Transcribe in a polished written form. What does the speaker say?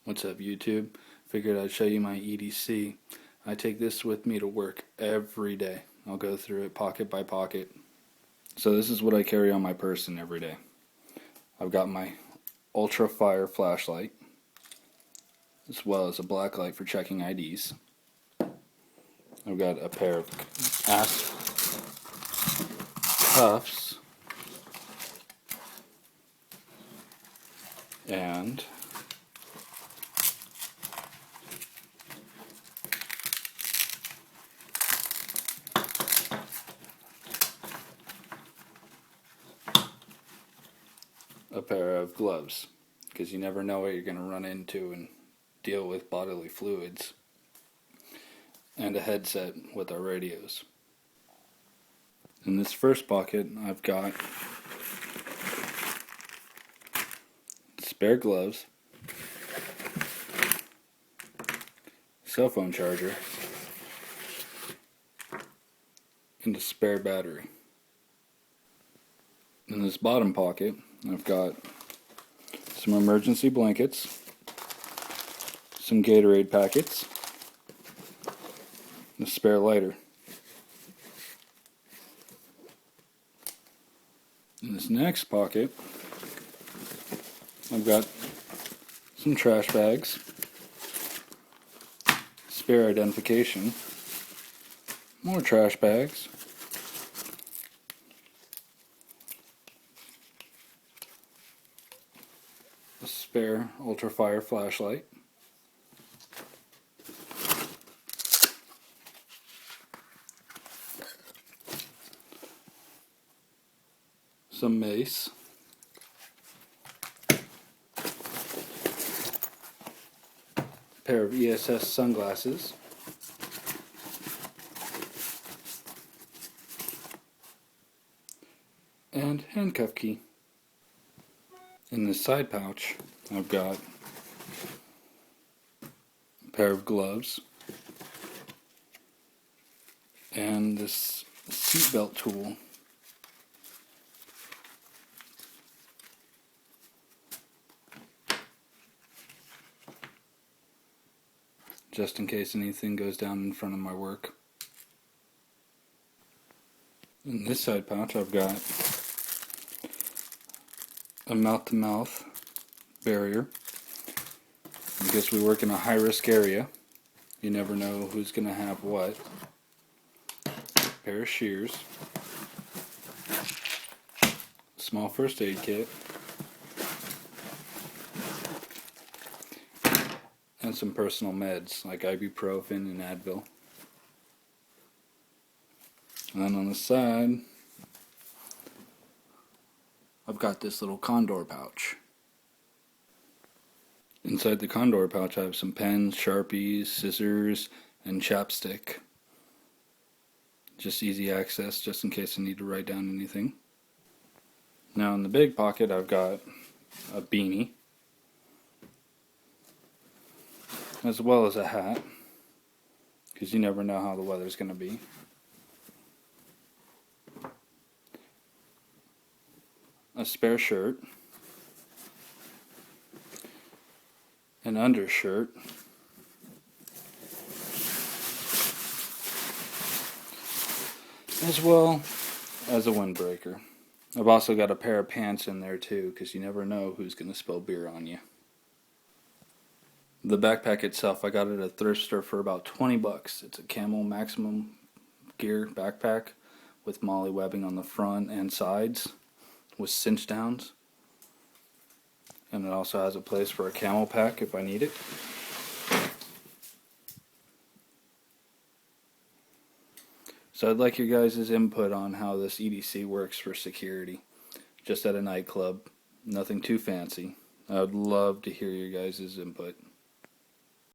What's up, YouTube? Figured I'd show you my EDC. I take this with me to work every day. I'll go through it pocket by pocket. So this is what I carry on my person every day. I've got my ultra fire flashlight, as well as a black light for checking IDs. I've got a pair of ass cuffs and a pair of gloves, because you never know what you're going to run into and deal with bodily fluids, and a headset with our radios. In this first pocket, I've got spare gloves, cell phone charger, and a spare battery. In this bottom pocket, I've got some emergency blankets, some Gatorade packets, and a spare lighter. In this next pocket, I've got some trash bags, spare identification, more trash bags, a spare ultra fire flashlight, some mace, a pair of ESS sunglasses, and handcuff key. In this side pouch, I've got a pair of gloves and this seatbelt tool. Just in case anything goes down in front of my work. In this side pouch, I've got a mouth-to-mouth barrier, because we work in a high-risk area. You never know who's going to have what. A pair of shears, a small first aid kit, and some personal meds like ibuprofen and Advil. And then on the side, I've got this little condor pouch. Inside the condor pouch I have some pens, Sharpies, scissors, and chapstick. Just easy access, just in case I need to write down anything. Now in the big pocket I've got a beanie, as well as a hat, because you never know how the weather's going to be. A spare shirt, an undershirt, as well as a windbreaker. I've also got a pair of pants in there too, because you never know who's going to spill beer on you. The backpack itself, I got it at a thrift store for about 20 bucks. It's a Camel Maximum Gear backpack with molly webbing on the front and sides with cinch downs. And it also has a place for a camel pack if I need it. So I'd like your guys' input on how this EDC works for security. Just at a nightclub. Nothing too fancy. I would love to hear your guys' input.